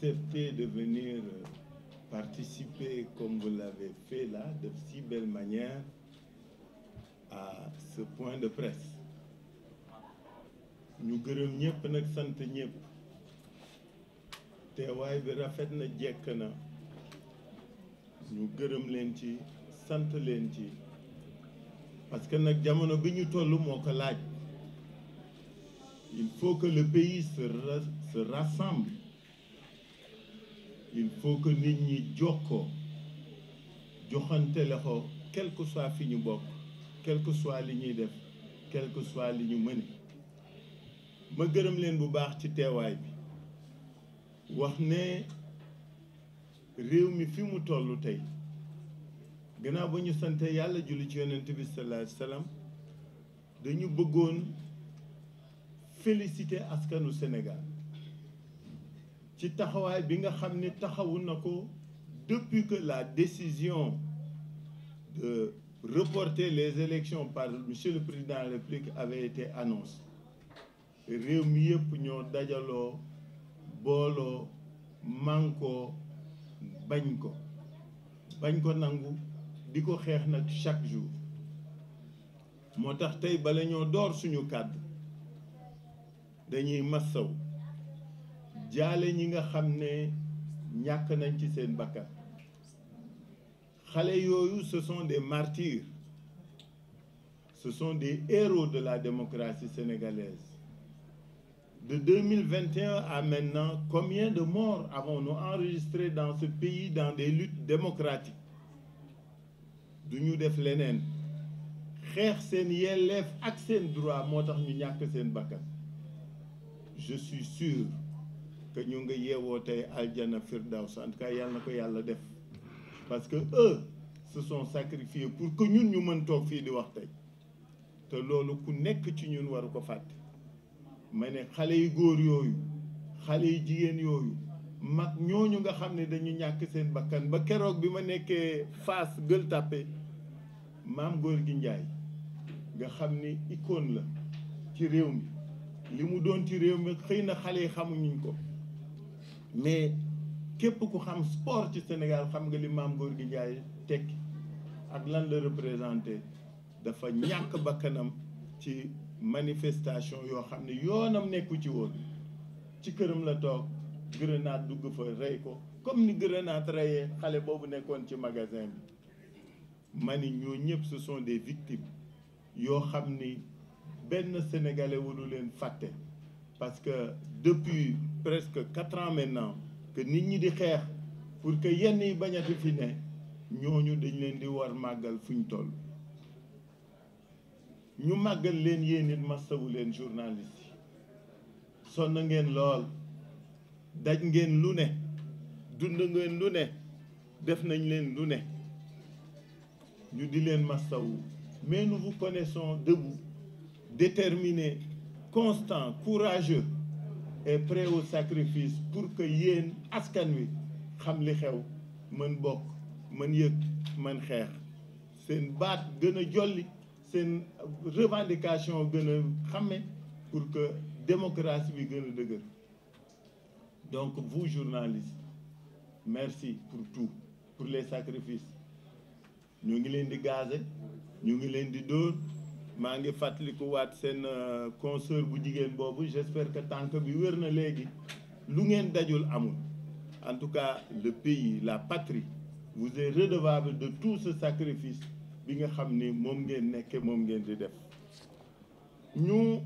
accepté de venir participer, comme vous l'avez fait là, de si belle manière, à ce point de presse. ñu gërëm ñëpp nag sant ñëpp teewaay bi rafet na jekk na ñu gërëm leen ci sant leen ci parce que nag jamono bi ñu toll moo ko laaj. Il faut que le pays se rassemble. Il faut que nit ñi jokkoo joxante loxo quel que soit fi ñu bokk quel que soit li ñuy def quel que soit li ñu mën. ma gërëm leen bu baax ci teewaay bi wax ne réew mi fi mu toll tey gannaaw ba ñu sante yàlla julli ci yonent bi sallallahu alayhi wa sallam dañu bëggoon féliciter askanu Sénégal ci taxawaay bi nga xam ne taxawu na ko depuis que la décision de reporter les élections par monsieur le président de la République avait été annoncée. réew mi yëpp ñoo dajaloo booloo mànkoo bañ ko nangu di ko xeex nag chaque jour moo tax tey bala ñoo door suñu kàddu dañuy massaw jaale ñi nga xam ne ñàkk nañ ci seen bakkan xale yooyu ce sont des martyrs ce sont des héros de la démocratie sénégalaise. De 2021 à maintenant, combien de morts avons-nous enregistrés dans ce pays dans des luttes démocratiques? Du ñu def leneen xeex seen yelleef ak seen droit moo tax ñu ñàkk seen bakkan. Je suis sûr que ñu nga yeewoo tey aljana firdaws en tout cas yàlla na ko yàlla def parce que eux se sont sacrifiés pour que ñun ñu mën toog fii di wax tey te loolu ku nekk ci ñun waru ko fàtte. ma ne xale yu góor yooyu xale yu jigéen yooyu mag ñooñu nga xam ne dañu ñàkk seen bakkan ba keroog bi ma nekkee Fass Gueule Tapée maam Gorgui Ndiaye nga xam ni icône la ci réew mi li mu doon ci réew mi xëy na xale yi xamuñu ko mais képp ku xam sport ci Sénégal xam nga li maam Gorgui Ndiaye tekki ak lan la représenté dafa ñàkk bakkanam ci manifestation yoo xam ne yoonam nekku ci woon ci këram la toog grenade dugg fa rey ko comme ni grenade reyee xale boobu nekkoon ci magasin bi ma ni ñoo ñëpp ce sont des victimes yoo xam ni benn sénégalais waru leen fàtte parce que depuis presque 4 ans maintenant que nit ñi di xeex pour que yenn yi bañati fi ne ñooñu dañ leen di war màggal fuñ toll. ñu màggal leen yéen it masawu leen journaliste yi sonn ngeen lool daj ngeen lu ne dund ngeen lu ne def nañ leen lu ne ñu di leen masawu mais nous vous connaissons debout déterminés constants courageux et prêts au sacrifice pour que yéen askan wi xam li xew mën bokk mën yëg mën xeex seen baat gën a jolli seen revendication gën a xame pour que démocratie bi gën a dëgër. Donc vous journalistes merci pour tout pour les sacrifices ñu ngi leen di gazer ñu ngi leen di dóor maa ngi fàttaliku waat seen consoeur bu jigéen boobu j'espère que tànk bi wér na léegi lu ngeen dajul amul. En tout cas le pays la patrie vous est redevable de tout ce sacrifice bi nga xam ni moom ngeen nekke moom ngeen di def. ñu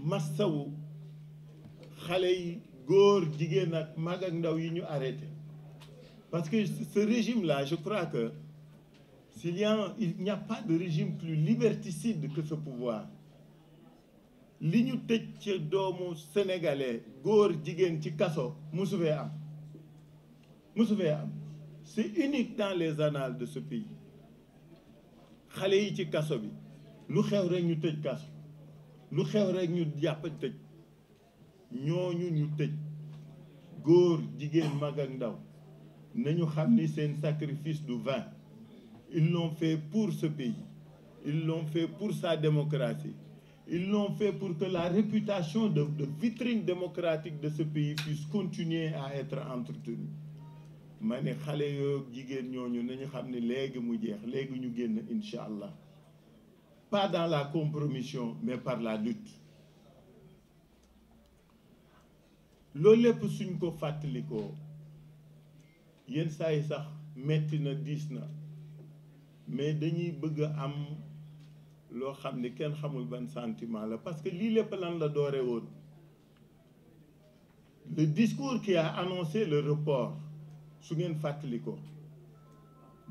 massawu xale yi góor jigéen ak mag ak ndaw yi ñu arrêté parce que ce régime là je crois que il n'y a pas de régime plus liberticide que ce pouvoir. li ñu tëj ci doomu sénégalais góor jigéen ci kaso musu fee am c'est unique dans les annales de ce pays. xale yi ci kaso bi lu xew rek ñu tëj kaso lu xew rek ñu jàpp tëj ñooñu ñu tëj góor jigéen mag ak ndaw nañu xam ni seen sacrifice du vain. Ils l'ont fait pour ce pays, ils l'ont fait pour sa démocratie, Ils l'ont fait pour que la réputation de vitrine démocratique de ce pays puisse continuer à être entretenue. ma ne xale yoo jigéen ñooñu nañu xam ne léegi mu jeex léegi ñu génn incha allah pas dans la compromission mais par la lutte. loolu lépp suñ ko fàttalikoo yenn saa yi sax metti na diis na mais dañuy bëgg a am loo xam ni kenn xamul ban sentiment la parce que lii lépp lan la doore woon. Le discours qui a annoncé le report su ngeen fàttalikoo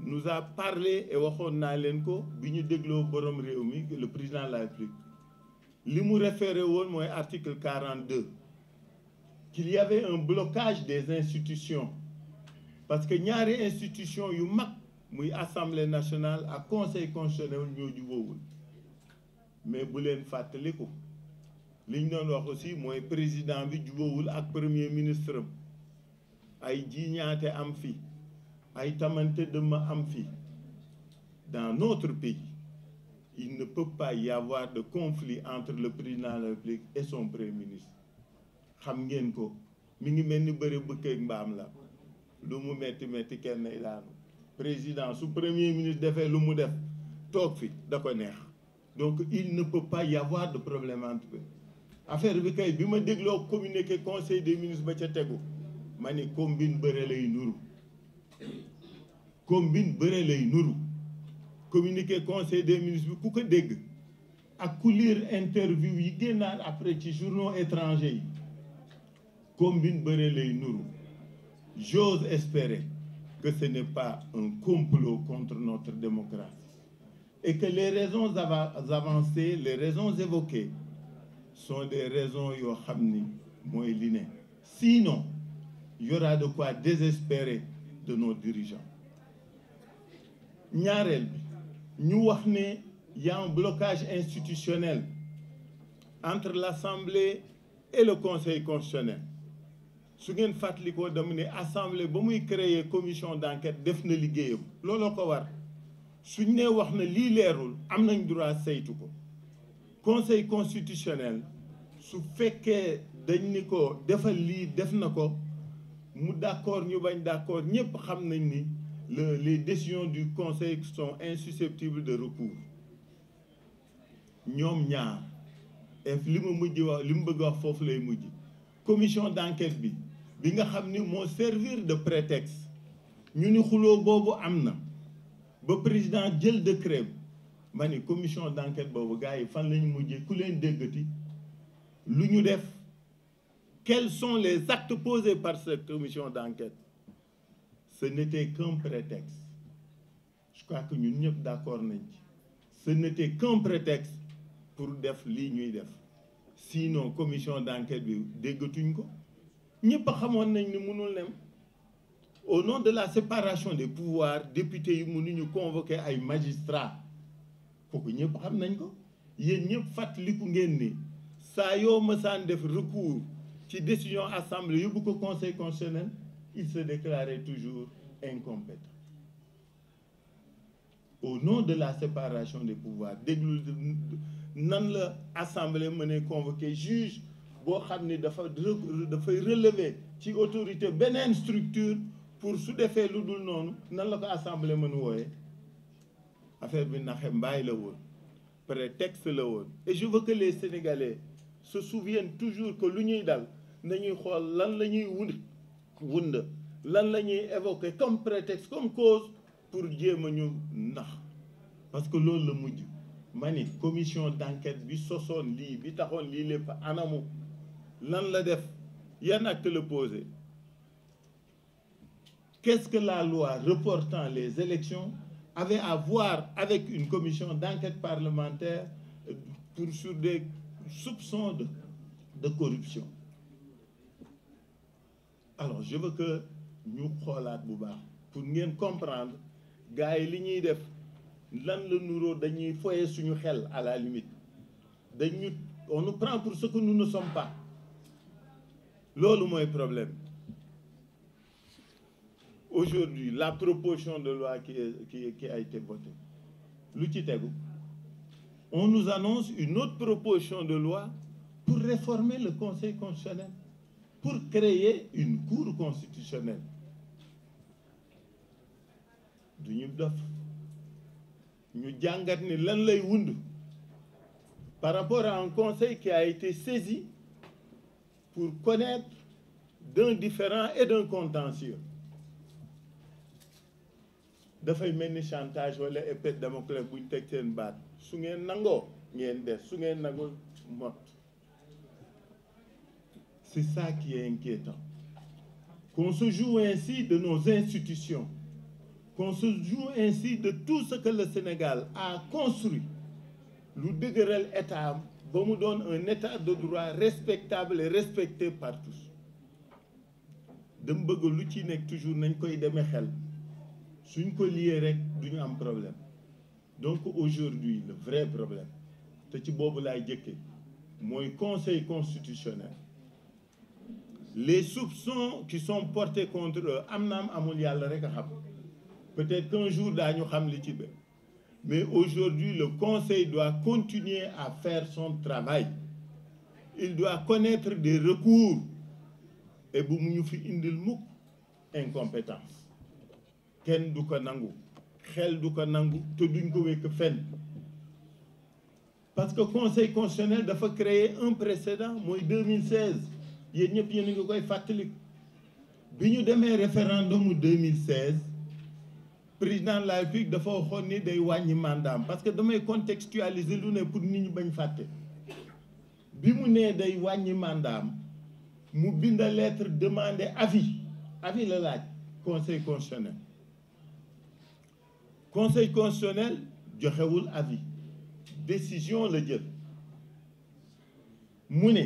nous a parlé et waxoon naa leen ko bi ñu dégloo borom réew mi le président de la République li mu référé woon mooy article 42 qu'il y avait un blocage des institutions parce que ñaari institution yu mag muy assemblée nationale ak conseil constitutionnel ñoo jubóowul mais bu leen fàttaliku li ñu doon wax aussi mooy président bi jubóowul ak premier ministre am ay jiiñaate am fi ay tamante dëmm am fi. Dans notre pays il ne peut pas y avoir de conflit entre le président de la République et son premier ministre. xam ngeen ko mi ngi mel ni bëri bëkkeeg mbaam la lu mu metti metti kenn nay daanu président su premier ministre defee lu mu def toog fi da ko neex donc il ne peut pas y avoir de problème entre eux. affaire bi kay bi ma dégloo communiqué conseil des ministres ba ca tegu ma ni combine bëre lay nuru combine bëre lay nuru communiqué conseil des ministres bi ku ko dégg ak ku lire interview yi génnaat après ci journaux étrangers yi combine bëre lay nuru. J'ose espérer que ce n'est pas un complot contre notre démocratie et que les raisons avancées, les raisons évoquées sont des raisons yoo xam ni mooy li ne. Sinon il y aura de quoi désespérer de nos dirigeants. ñaareel bi ñu wax ne y a un blocage institutionnel entre l'Assemblée et le Conseil constitutionnel. su ngeen fàttalikoo dama ne assemblée ba muy créer commission d'enquête def na liggéeyam looloo ko war suñ ne wax na lii leerul am nañ droit saytu ko. conseil constitutionnel su fekkee dañ ni ko defal lii def na ko mu d'accord ñu bañ d'accord ñëpp xam nañ ni les décisions du conseil sont insusceptibles de recours. ñoom ñaar et li mu mujj wax li mu bëgg wax foofu lay mujj commission d'enquête bi nga xam ni moo servir de prétexte ñu ni xuloo boobu am na ba président jël décret ma ni commission d'enquête boobu gars yi fan lañu mujjee ku leen déggati lu ñu def quels sont les actes posés par cette commission d'enquête. Ce n'était qu'un prétexte. Je crois que ñun ñëpp d'accord nañ ci ce n'était qu'un prétexte pour def lii ñuy def sinon commission d'enquête bi déggatuñ ko ñëpp xamoon nañ ni mënul nem. Au nom de la séparation des pouvoirs députés yi mënuñu convoquer ay magistrats kooku ñëpp xam nañ ko. yéen ñëpp fàttaliku ngeen ni saa yoo mësaan def recours ci décision assemblée yóbbu ko conseil constitutionnel il se déclarait toujours incompétent. Au nom de la séparation des pouvoirs déglu nan la assemblée mën a convoquer juge boo xam ni dafay relever ci autorité beneen structure pour su defee lu dul noonu nan la ko assemblée mën wooye. affaire bi naxe mbaay la woon prétexte la woon. Et je veux que les Sénégalais se souviennent toujours que lu ñuy dal nañuy xool lan la ñuy wund lan la ñuy évoquer comme prétexte comme cause pour jéem a ñu nax parce que loolu la mujj. ma ni commission d'enquête bi sosoon lii bi taxoon lii lépp anamu lan la def yan acte la posé. Qu'est-ce que la loi reportant les élections avait à voir avec une commission d'enquête parlementaire sur des soupçons de corruption. Alors je veux que ñu xoolaat bu baax pour ngeen comprendre gars yi li ñuy def lan la nuroo dañuy foyer suñu xel à la limite on nous prend pour ce que nous ne sommes pas. loolu mooy problème. Aujourd'hui la proposition de loi qui a été votée lu ci tegu on nous annonce une autre proposition de loi pour réformer le Conseil constitutionnel, pour créer une Cour constitutionnelle. Nous jàngat ni lan lay wund par rapport à un conseil qui a été saisi pour connaître d'un différend et d'un contentieux. Dafay mel ni chantage wala épée de Damoclès buñ teg seen baat su ngeen nangoo ngeen des su ngeen nangoo mot. C'est ça qui est inquiétant. Qu'on se joue ainsi de nos institutions, qu'on se joue ainsi de tout ce que le Sénégal a construit, lu dëgëral état ba mu doon un état de droit respectable et respecté par tous. Dama bëgg lu ci nekk toujours nañ koy demee xel suñ ko lié rek duñu am problème. Donc aujourd'hui le vrai problème te ci boobu laay jëkke mooy Conseil constitutionnel. Les soupçons qui sont portés contre eux am naam amul yàlla rek a xam peut-être qu'un jour daañu xam li ci be mais aujourd'hui le Conseil doit continuer à faire son travail. Il doit connaître des recours et bu mu ñu fi indil mukk incompétence kenn du ko nangu xel du ko nangu te duñ ko wekk fenn parce que Conseil constitutionnel dafa créer un précédent mooy 2016 yéen ñëpp yéen a ngi koy fàttaliku bi ñu demee référendum 2016 président de la République dafa waxoon ni day wàññi mandaam parce que damay contextualiser lu ne pour nit ñi bañ fàtte bi mu nee day wàññi mandaam mu bind lettre demander avis la laaj Conseil constitutionnel. Conseil constitutionnel joxewul avis décision la jël mu ne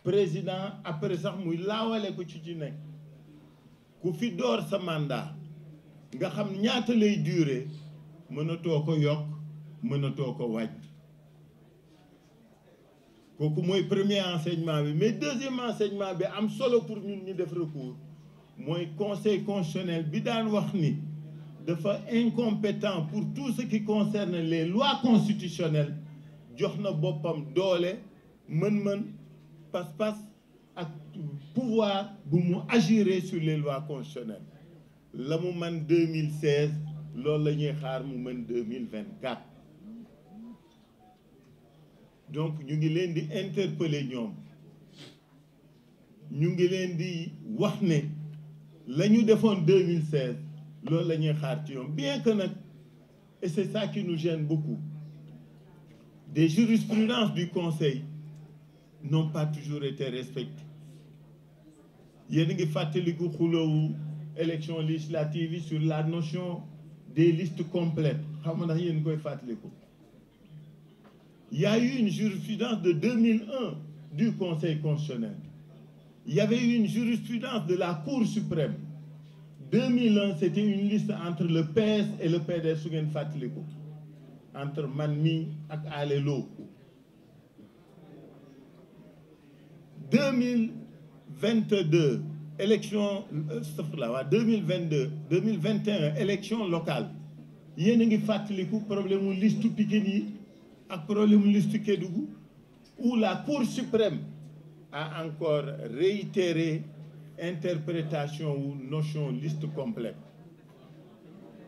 président après sax muy laawale ko ci nekk ku fi door sa mandat nga xam ñaata lay durer mënatoo ko yokk mënatoo ko wàññi kooku mooy premier enseignement bi mais deuxième enseignement bi am solo pour ñun ñi def recours mooy Conseil constitutionnel bi daan wax ni dafa incompétent pour tout ce qui concerne les lois constitutionnelles jox na boppam doole mën-mën pas-pas ak pouvoir bu mu agir sur les lois constitutionnelles la mu mën 2016 loolu la ñuy xaar mu mën 2024 donc ñu ngi leen di interpeller ñoom ñu ngi leen di wax ne la ñu defoon 2016 loolu la ñuy xaar ci ñoom bien que nag et c'est ça qui nous gêne beaucoup des jurisprudences du Conseil n'ont pas toujours été respectées yéen a ngi fàttaliku xuloowu élection législative yi sur la notion des listes complètes xam nga ndax yéen koy fàttaliku. Il y a eu une jurisprudence de 2001 du Conseil constitutionnel. Il y avait eu une jurisprudence de la Cour suprême. 2001, c'était une liste entre le PS et le PDS su ngeen fàttaliku entre man mi ak Ale Lo. 2022 élection 2021 élection locale yéen a ngi fàttaliku problème mu liste Pikine yi ak problème mu liste Kédougou où la Cour suprême a encore réitéré interprétation ou notion liste complète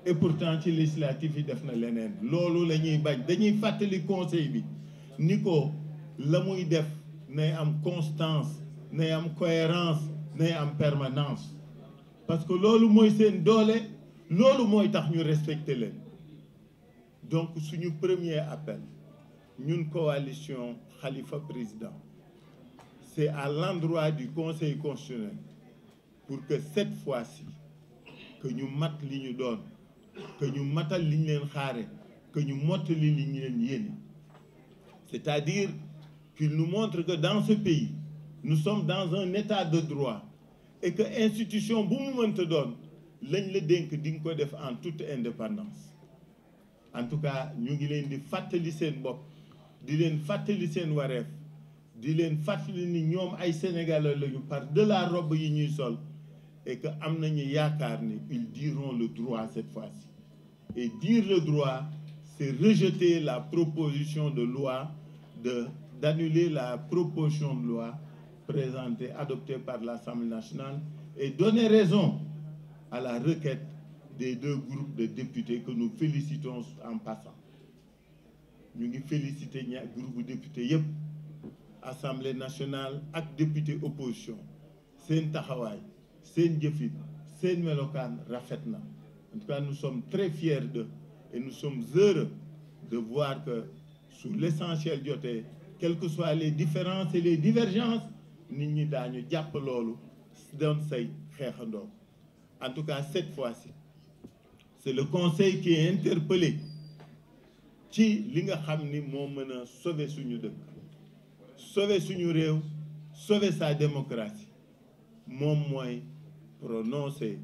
et pourtant ci législatif yi def na leneen loolu la ñuy bañ dañuy fàttali conseil bi ni ko la muy def nay am constance nay am cohérence nay am permanence parce que loolu mooy seen doole loolu mooy tax ñu respecter leen donc suñu premier appel ñun coalition Khalifa président c'est à l'endroit du Conseil constitutionnel pour que cette fois-ci que ñu mat li ñu doon que ñu matal li ñu leen xaare que ñu mottali li ñu leen yéene c'est-à-dire qu'il nous montre que dans ce pays nous sommes dans un état de droit et que institution bu mu mënta doon lañ la dénk di nga ko def en toute indépendance en tout cas ñu ngi leen di fàttali seen bopp di leen fàttali seen wareef di leen fàttali ni ñoom ay sénégalais lañu par de la robe yi ñuy sol et que am nañu yaakaar ni ils diront le droit cette fois-ci et dire le droit c'est rejeter la proposition de loi d'annuler la proposition de loi présentée, adoptée par l'Assemblée nationale et donner raison à la requête des deux groupes de députés que nous félicitons en passant. Nous félicitons le groupe de députés yep, Assemblée nationale ak député opposition sen taxawaay sen jëfit sen melokaan rafet na. En tout cas, nous sommes très fiers d'eux et nous sommes heureux de voir que sur l'essentiel jotee, quelles que soient les différences et les divergences, nit ñi daañu jàpp loolu doon say xeexandoo. En tout cas, cette fois-ci, c'est le Conseil qui est interpellé ci li nga xam ni moo mën a sauver suñu dëkk, sauver suñu réew, sauver sa démocratie. Moom mooy prononcer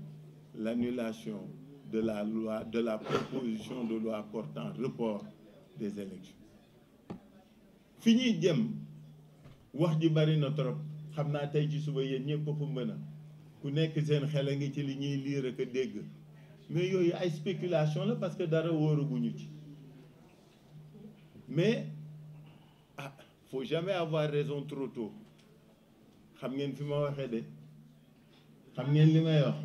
l'annulation de la loi, de la proposition de loi portant report des élections. Fi ñuy jëm wax ji bari na trop, xam naa tey ci suba yéen ñëpp fu mën a ku nekk seen xel a ngi ci li ñuy lire ak a dégg, mais yooyu ay spéculation la parce que dara wóoraguñu ci. Mais faut jamais avoir raison trop tôt. Xam ngeen fi ma waxee de, xam ngeen li may wax,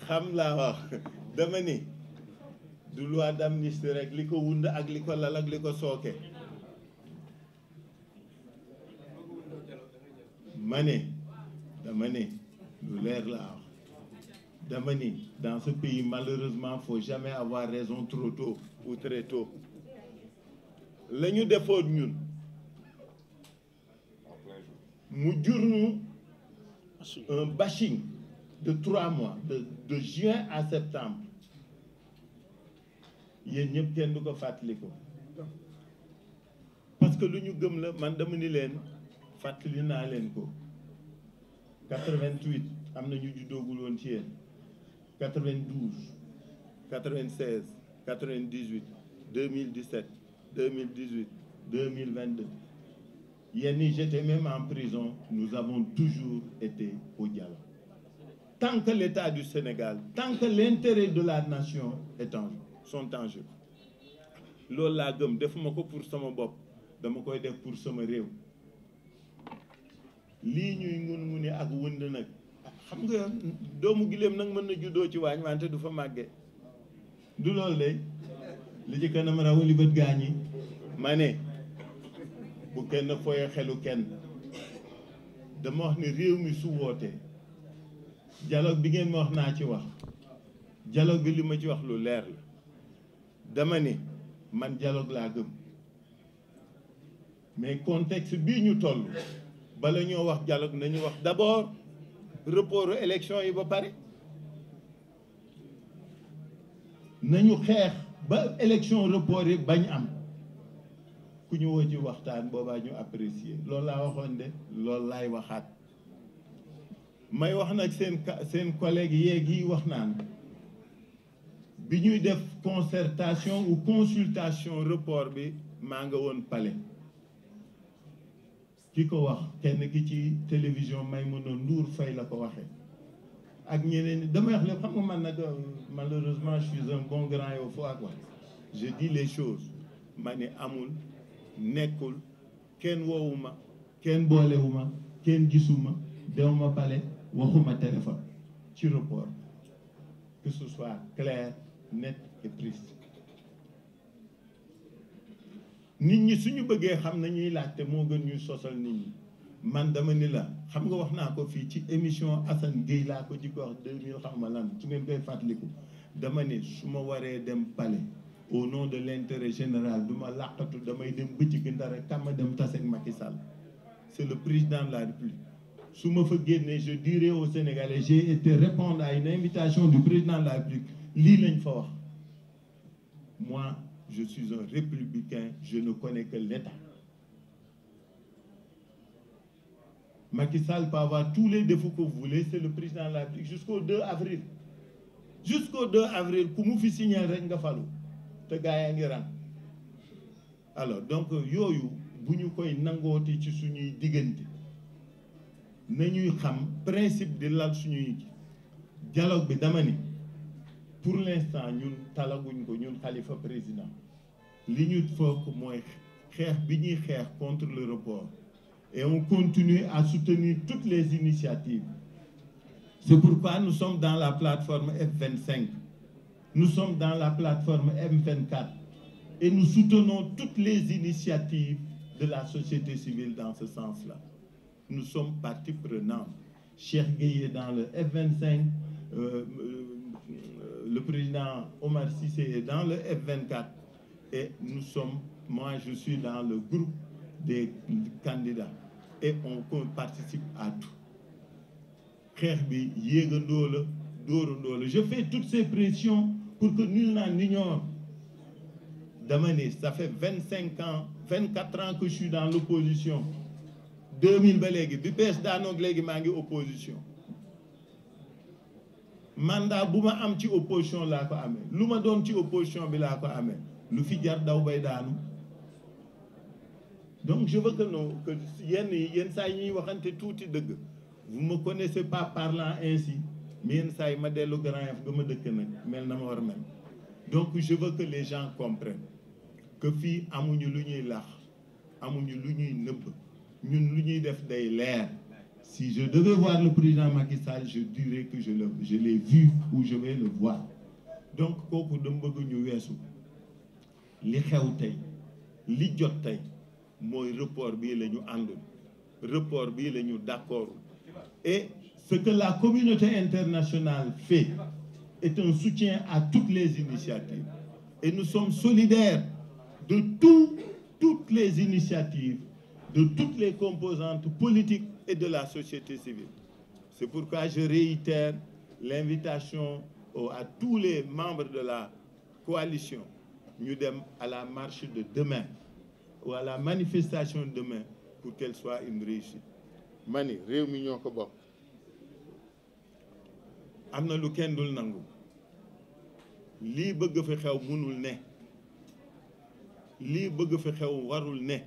xam laa wax dama ni du loi d'amnistie rek li ko wund ak li ko lal ak li ko sooke. Ma ne dama ne lu leer laa wax. Dama ni dans ce pays malheureusement faut jamais avoir raison trop tôt ou très tôt. La ñu defoon ñun mu jur ñu un bashing de 3 mois de juin à septembre. Yéen ñëpp kenn du ko fàttali ko parce que lu ñu gëm la. Man dama ni leen fàttali naa leen ko 88 am na ñu juddoogul woon ci yéen, 92, 96, 98, 2017, 2018, 2022. Yenni, j'étais même en prison, nous avons toujours été au dialogue. Tant que l'État du Sénégal, tant que l'intérêt de la nation est en jeu, sont en jeu. Loolu laa gëm, defuma ko pour sama bopp, dama koy def pour sama réew. Lii ñuy ngun-nguni ak wënd nag, xam nga doomu gileem nag mën na juddoo ci waañ wante du fa màgge. Du loolu de li ci kanam raw li bët gaañi. Ma ne bu kenn foye xelu kenn. Dama wax ni réew mi su wootee dialogue bi ngeen ma wax naa ci wax, dialogue bi li ma ci wax lu leer la. Dama ni man dialogue laa gëm, mais contexte bii ñu toll bala ñoo wax dialogue nañu wax d'abord report élection yi ba pare. Nañu xeex ba élection report yi bañ am, ku ñu woo ci waxtaan boobaa ñu apprécier. Loolu laa waxoon de loolu laay waxaat. May wax nag seen collègue yeeg yi wax naan bi ñuy def concertation ou consultation report bi maa nga woon palais. Ki ko wax kenn ki ci télévision Maïmouna Ndour Faye la ko waxee ak ñeneen dama wax lépp. Xam nga man nag malheureusement je suis un bon grand yow foo ak wax je dis les choses. Ma ne amul, nekkul, kenn woowuma, kenn boolewuma, kenn gisuma, dewuma palais, waxuma téléphone ci report. Que ce soit clair, net et précis. Nit ñi suñu bëggee xam nañuy laajte moo gën ñuy sosal nit ñi. Man dama ni la xam nga wax naa ko fii ci émission Assane Gueye laa ko ci ko wax 2000 xam ma lan su ngeen koy fàttaliku. Dama ni su ma waree dem palais au nom de l'intérêt général du ma làqatu damay dem bëccëg ndara kàmma dem tase ak Macky Sall. C'est le président de la République. Su ma fa génnee je dirai aux Sénégalais j'ai été répondre à une invitation du président de la République. Lii lañ fa wax. Moi je suis un républicain, je ne connais que l'État. Macky Sall peut avoir tous les défauts que vous voulez, c'est le président de la République jusqu'au 2 avril. Jusqu'au 2 avril, ku mu fi signer rek nga falu te gaa yaa ngi ran. Alors donc yooyu bu ñu koy nangooti ci suñuy diggante nañuy xam principe di lal suñuy dialogue bi. Dama ni pour l'instant ñun talaguñ ko ñun Khalifa président li ñu foog mooy xeex bi ñuy xeex contre le report et on continue à soutenir toutes les initiatives. C'est pourquoi nous sommes dans la plateforme F25, nous sommes dans la plateforme M24 et nous soutenons toutes les initiatives de la société civile dans ce sens-là. Nous sommes partie prenante. Cheikh Gueye est dans le F25, le président Omar Cissé est dans le F24 et nous sommes, moi je suis dans le groupe des candidats et on participe à tout. Xeex bi yéegandoo la dóorandoo la. Je fais toutes ces pressions pour que nul n'en ignore. Dama ne ça fait 25 ans 24 ans que je suis dans l'opposition 2000 ba léegi bi bees daanoog léegi maa ngi opposition mandat bu ma am ci opposition laa ko amee lu ma doon ci opposition bi laa ko amee lu fi jar daw bay daanu. Donc je veux que non que yenn saa yi ñuy waxante tuuti dëgg. Vous me connaissez pas parlant ainsi mais yenn saa yi ma dellu Grand Yoff ga ma dëkk nag mel na ma war mel. Donc je veux que les gens comprennent que fii amuñu lu ñuy lax amuñu lu ñuy nëbb ñun lu ñuy def day leer. Si je devais voir le président Macky Sall je dirais que je l'ai vu ou je vais le voir. Donc kooku dama bëgg ñu weesu li xew tey li jot tey mooy report bii la ñu àndul report bii la ñu d'accord. Et ce que la communauté internationale fait est un soutien à toutes les initiatives. Et nous sommes solidaires de toutes les initiatives, de toutes les composantes politiques et de la société civile. C'est pourquoi je réitère l'invitation à tous les membres de la coalition ñu dem à la marche de demain ou à la manifestation de demain pour qu'elle soit une réussite. Mani réew mi ñoo ko bokk am na lu kenn dul nangu lii bëgg fi xew mënul ne lii bëgg fi xew warul ne.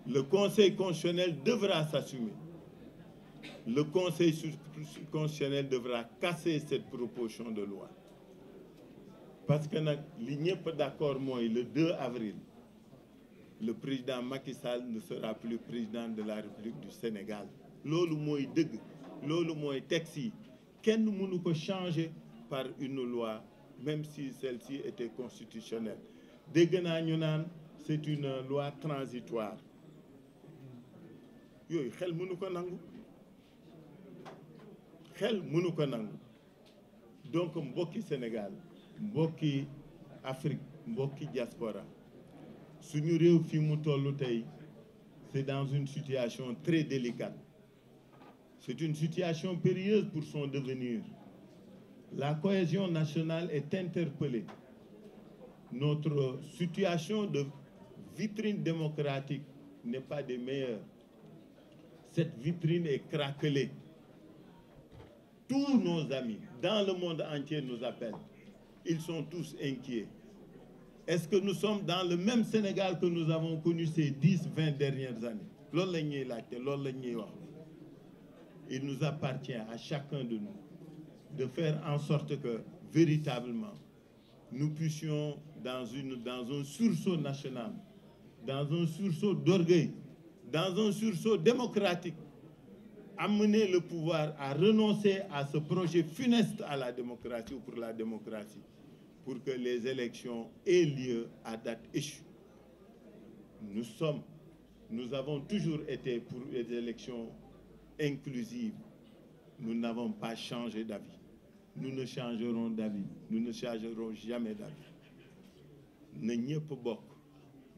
Le Conseil constitutionnel devra s'assumer. Le Conseil constitutionnel devra casser cette proposition de loi parce que nag li ñëpp d'accord mooy le 2 avril le président Macky Sall ne sera plus président de la République du Sénégal. Loolu mooy dëgg loolu mooy texte yi kenn mënu ko changer par une loi même si celle-ci était constitutionnelle. Dégg naa ñu naan c'est une loi transitoire yooyu xel mënu ko nangu xel mënu ko nangu. Donc mbokki Sénégal mbokki Afrique mbokki diaspora suñu réew fi mu tollu tey c'est dans une situation très délicate. C'est une situation périlleuse pour son devenir. La cohésion nationale est interpellée. Notre situation de vitrine démocratique n'est pas des meilleures. Cette vitrine est craquelée. Tous nos amis dans le monde entier nous appellent. Ils sont tous inquiets. Est-ce que nous sommes dans le même Sénégal que nous avons connu ces 10-20 dernières années? Loolu la ñuy laajte loolu la ñuy wax. Il nous appartient à chacun de nous de faire en sorte que véritablement nous puissions dans un sursaut national, dans un sursaut d'orgueil, dans un sursaut démocratique, amener le pouvoir à renoncer à ce projet funeste à la démocratie ou pour la démocratie, pour que les élections aient lieu à date échue. Nous avons toujours été pour les élections inclusives. Nous n'avons pas changé d'avis. Nous ne changerons d'avis. Nous ne changerons jamais d'avis. Na ñëpp bokk.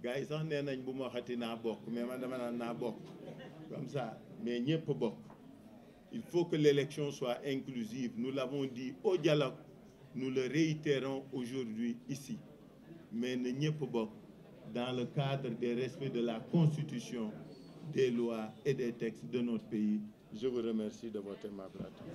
Gars yi sax nee nañ bu ma waxati naa bokk mais man dama naan naa bokk comme ça mais ñëpp bokk. Il faut que l'élection soit inclusive. Nous l'avons dit au dialogue. Nous le réitérons aujourd'hui ici. Mais na ñëpp bokk dans le cadre des respects de la Constitution, des lois et des textes de notre pays. Je vous remercie de voter ma plateforme.